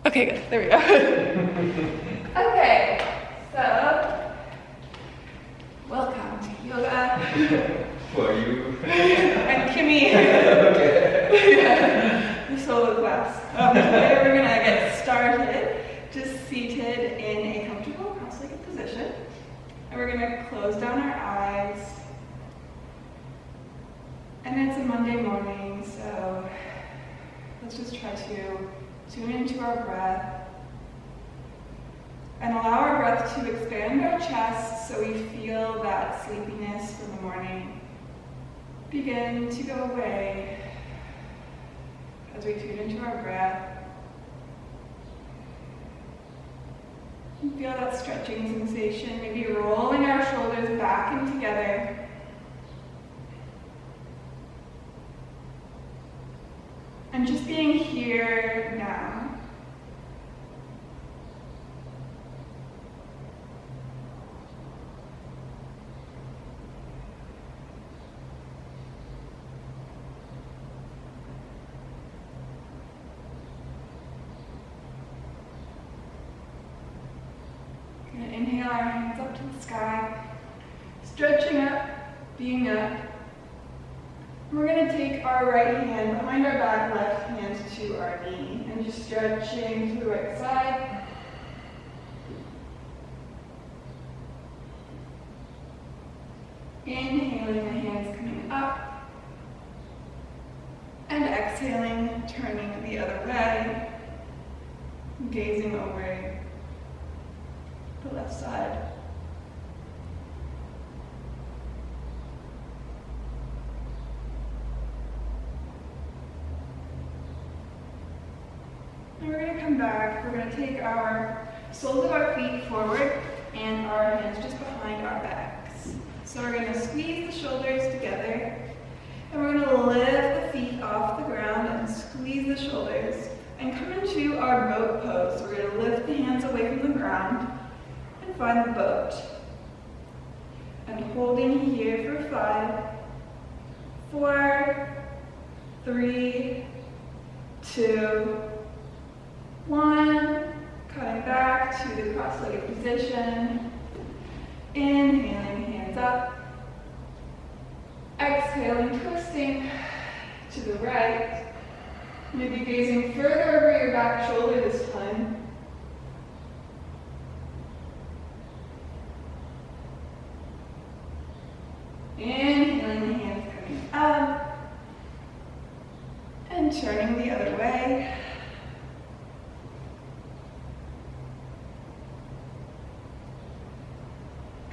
Okay, good. There we go. Okay, so welcome to yoga. Who are you? I'm Kimmy. Okay. Yeah, the solo class. Today we're gonna get started, just seated in a comfortable cross-legged position, and we're gonna close down our eyes. And it's a Monday morning, so let's just try to tune into our breath and allow our breath to expand our chest so we feel that sleepiness from the morning begin to go away as we tune into our breath. And feel that stretching sensation, maybe rolling our shoulders back and together. And just being here now. We're gonna inhale our hands up to the sky, stretching up, being up. We're going to take our right hand behind our back, left hand to our knee, and just stretching to the right side. Inhaling, the hands coming up, and exhaling, turning the other way, gazing over the left side. And we're going to come back. We're going to take our soles of our feet forward and our hands just behind our backs. So we're going to squeeze the shoulders together, and we're going to lift the feet off the ground and squeeze the shoulders and come into our boat pose. So we're going to lift the hands away from the ground and find the boat. And holding here for 5, 4, 3, 2, 1, coming back to the cross-legged position. Inhaling, hands up. Exhaling, twisting to the right. Maybe gazing further over your back shoulder this time. Inhaling, the hands coming up. And turning the other way.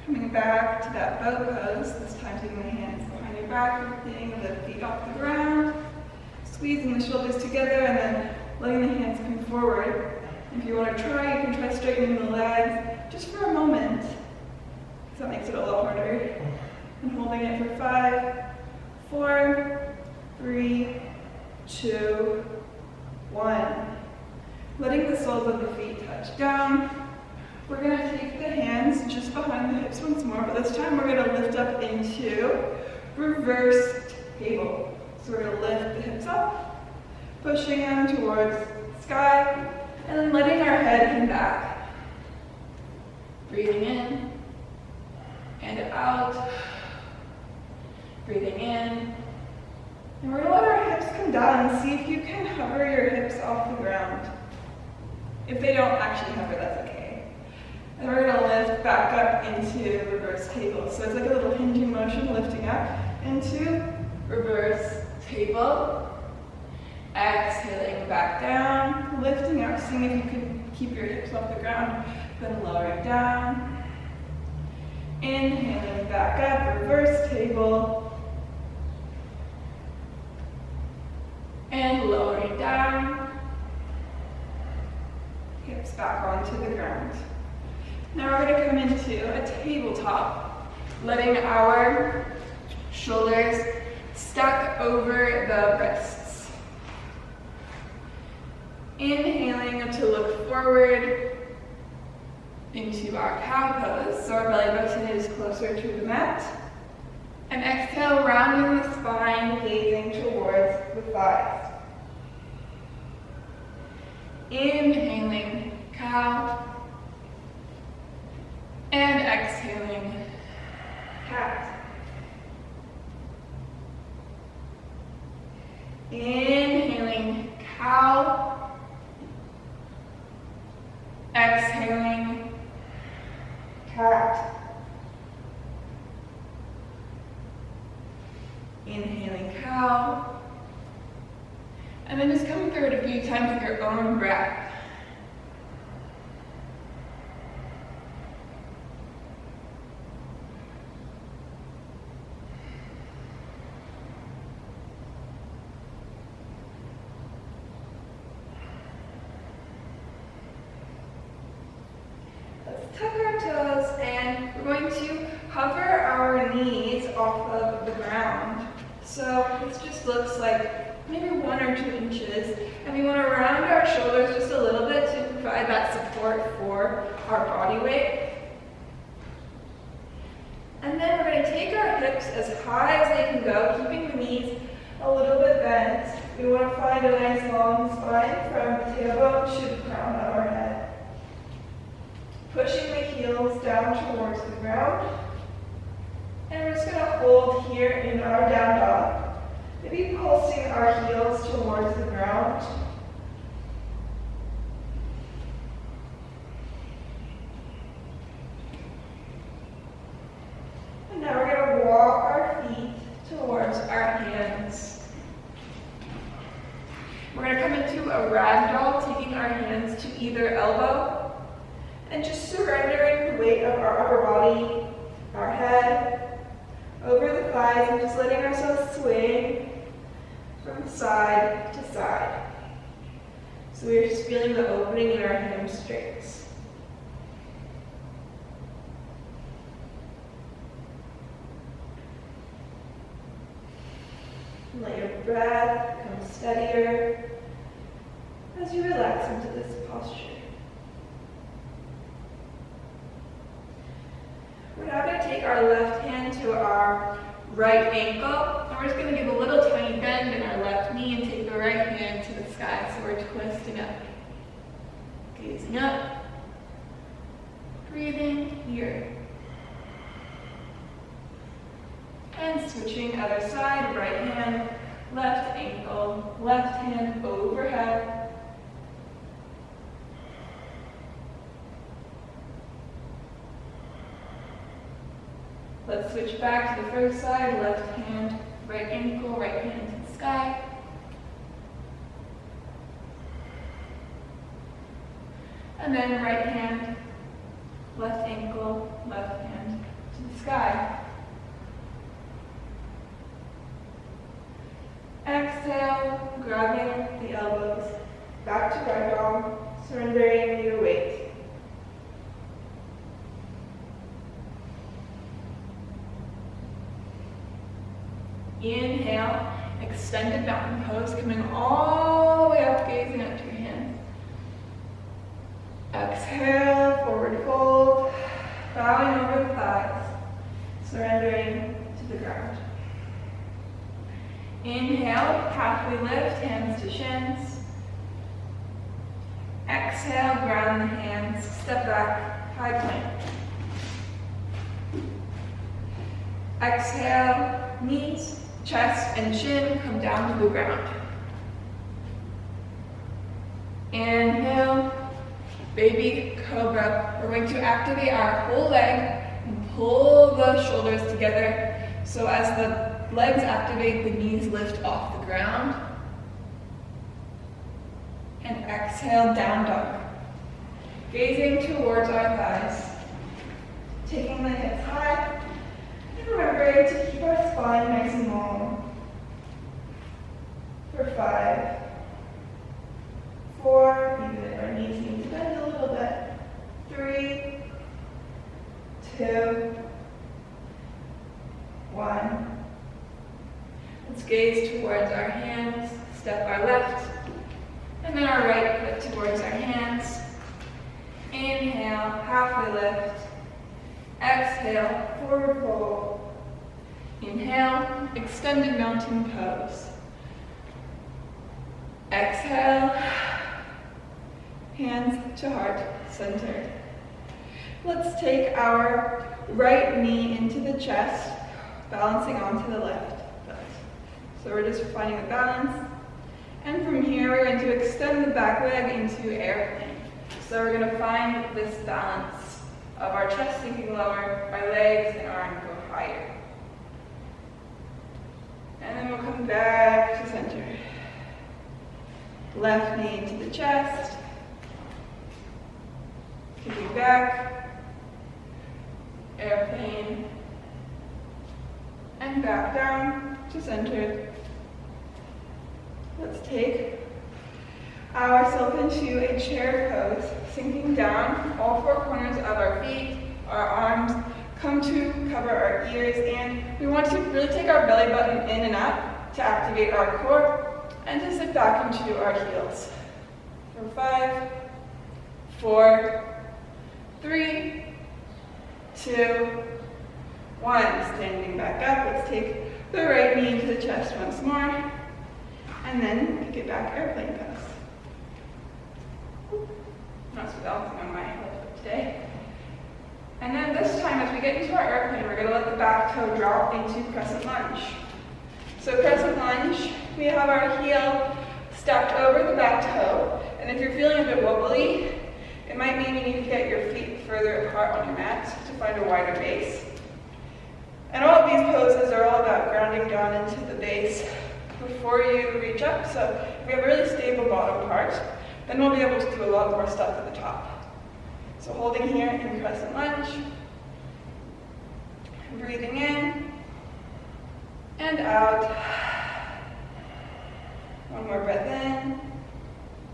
Coming back to that boat pose, this time taking the hands behind your back, lifting the feet off the ground, squeezing the shoulders together, and then letting the hands come forward. If you want to try, you can try straightening the legs just for a moment, because that makes it a little harder. And holding it for 5, 4, 3, 2, 1. Letting the soles of the feet touch down. We're going to take the hands just behind the hips once more, but this time we're going to lift up into reverse table. So we're going to lift the hips up, pushing them towards the sky, and then letting our head hang back. Breathing in and out. Breathing in. And we're going to let our hips come down and see if you can hover your hips off the ground. If they don't actually hover, that's okay. And we're going to lift back up into reverse table. So it's like a little hinging motion, lifting up into reverse table. Exhaling back down, lifting up, seeing if you can keep your hips off the ground, then lowering down. Inhaling back up, reverse table. And lowering down. Hips back onto the ground. Now we're going to come into a tabletop, letting our shoulders stack over the wrists. Inhaling to look forward into our cow pose, so our belly button is closer to the mat. And exhale, rounding the spine, gazing towards the thighs. Inhaling, cow. And exhaling, cat. Inhaling, cow. Exhaling, cat. Inhaling, cow. And then just coming through it a few times with your own breath. Let's tuck our toes, and we're going to hover our knees off of the ground. So this just looks like maybe 1 or 2 inches, and we want to round our shoulders just a little bit to provide that support for our body weight. And then we're going to take our hips as high as they can go, keeping the knees a little bit bent. We want to find a nice long spine from tailbone to the crown of our head. Pushing the heels down towards the ground. And we're just going to hold here in our down dog. Maybe pulsing our heels towards the ground. And now we're going to walk our feet towards our hands. We're going to come into a ragdoll, taking our hands to either elbow, and just surrendering the weight of our upper body, our head, over the thighs, and just letting ourselves swing from side to side. So we're just feeling the opening in our hamstrings. And let your breath become steadier as you relax into this posture. We're now going to take our left hand to our right ankle, and we're just going to give a little tiny bend in our left knee and take the right hand to the sky. So we're twisting up, gazing up, breathing here. And switching other side, right hand, left ankle, left hand overhead. Let's switch back to the first side, left hand, right ankle, right hand to the sky. And then right hand, left ankle, left hand to the sky. Exhale, grabbing the elbows back to right arm, surrendering your weight. Inhale, extended mountain pose, coming all the way up, gazing up to your hands. Exhale, forward fold, bowing over the thighs, surrendering to the ground. Inhale, halfway lift, hands to shins. Exhale, ground the hands, step back, high plank. Exhale, knees, chest, and chin come down to the ground. Inhale, baby cobra. We're going to activate our whole leg and pull the shoulders together. So as the legs activate, the knees lift off the ground. And exhale, down dog. Gazing towards our thighs. Taking the hips high. And remembering to keep our spine nice and long. For 5, 4, even if our knees need to bend a little bit. 3, 2, 1. Let's gaze towards our hands, step our left, and then our right foot towards our hands. Inhale, halfway lift. Exhale, forward fold. Inhale, extended mountain pose. Exhale, hands to heart, centered. Let's take our right knee into the chest, balancing onto the left foot. So we're just finding the balance. And from here, we're going to extend the back leg into airplane. So we're going to find this balance of our chest sinking lower, our legs and arms go higher. And then we'll come back to center. Left knee into the chest. Kicking back. Airplane. And back down to center. Let's take ourselves into a chair pose, sinking down, all four corners of our feet, our arms come to cover our ears, and we want to really take our belly button in and up to activate our core and to sit back into our heels. For 5, 4, 3, 2, 1. Standing back up, let's take the right knee into the chest once more, and then kick it back, airplane pose. Not so balancing on my head today. And then this time, as we get into our airplane, we're going to let the back toe drop into Crescent Lunge. So Crescent Lunge, we have our heel stacked over the back toe, and if you're feeling a bit wobbly, it might mean you need to get your feet further apart on your mat to find a wider base. And all of these poses are all about grounding down into the base before you reach up. So if we have a really stable bottom part, then we'll be able to do a lot more stuff at the top. So holding here in Crescent Lunge, breathing in and out. One more breath in.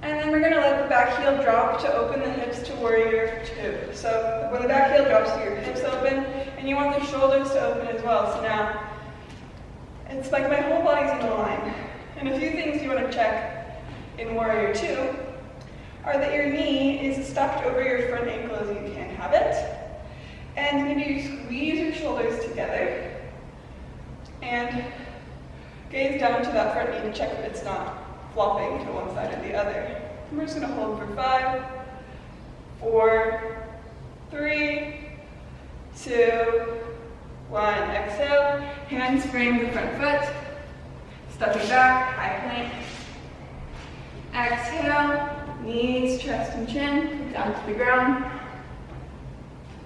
And then we're going to let the back heel drop to open the hips to Warrior 2. So when the back heel drops, your hips open, and you want the shoulders to open as well. So now, it's like my whole body's in a line. And a few things you want to check in Warrior 2 are that your knee is stuffed over your front ankle as you can have it. And maybe you squeeze your shoulders together and gaze down to that front knee to check if it's not flopping to one side or the other. And we're just going to hold for 5, 4, 3, 2, 1. Exhale, hands frame the front foot, stepping back, high plank. Exhale, knees, chest, and chin, down to the ground.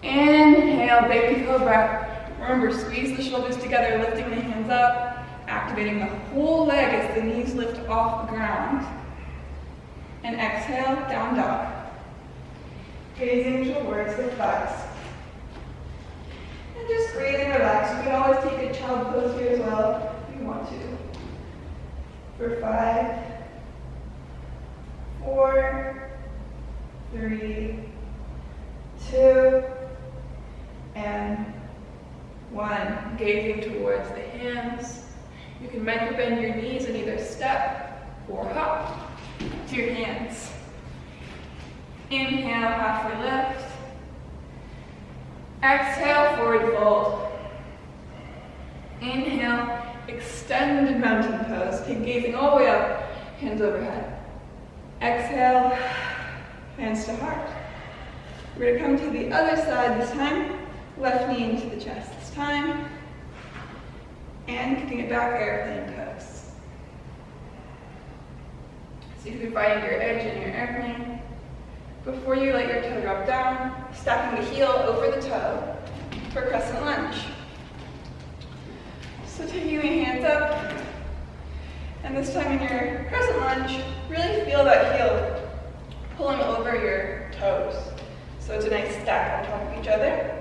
Inhale, baby cobra. Remember, squeeze the shoulders together, lifting the hands up, activating the whole leg as the knees lift off the ground. And exhale, down dog. Gazing towards the thighs. And just breathe and relax. You can always take a child pose here as well if you want to. For 5, 4, 3, 2, and 1. Gazing towards the hands. You can micro bend your knees and either step or hop to your hands. Inhale, halfway lift. Exhale, forward fold. Inhale, extended mountain pose. Take gazing all the way up, hands overhead. Exhale, hands to heart. We're going to come to the other side this time. Left knee into the chest this time. And kicking it back, airplane pose. So you can find your edge in your airplane. Before you let your toe drop down, stacking the heel over the toe for Crescent Lunge. So taking the hands up, and this time in your Crescent Lunge, really feel that heel pulling over your toes. So it's a nice stack on top of each other.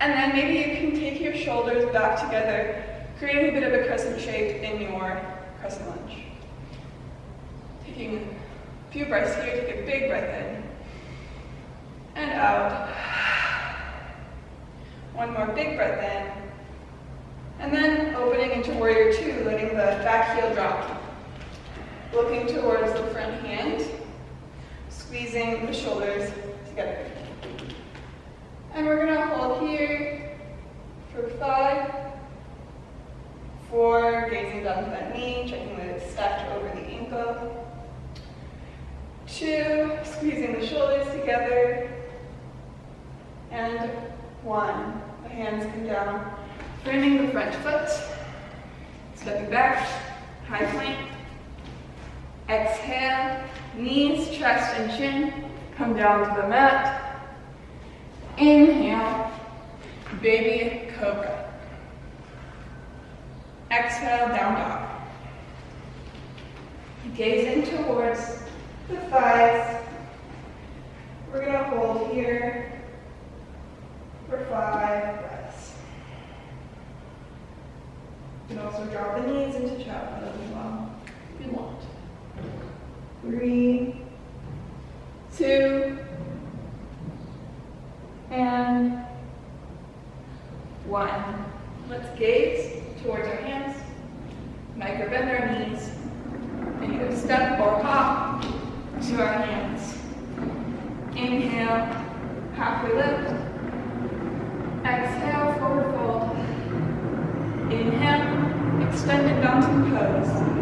And then maybe you can take your shoulders back together, creating a bit of a crescent shape in your Crescent Lunge. Taking a few breaths here, take a big breath in and out. One more big breath in. And then opening into Warrior 2, letting the back heel drop. Looking towards the front hand, squeezing the shoulders together. And we're going to hold here for 5, 4, gazing down to that knee, checking that it's stacked over the ankle. 2, 2, squeezing the shoulders together. And 1, the hands come down, framing the front foot, stepping back, high plank. Exhale, knees, chest, and chin come down to the mat. Inhale, baby cobra. Exhale, down dog. Gazing towards the thighs. We're going to hold here for 5 breaths. You can also drop the knees into child pose as well if you want. 3, 2, and 1. Let's gaze towards our hands. Micro bend our knees and either step or hop to our hands. Inhale, halfway lift. Exhale, forward fold. Inhale, extended mountain pose.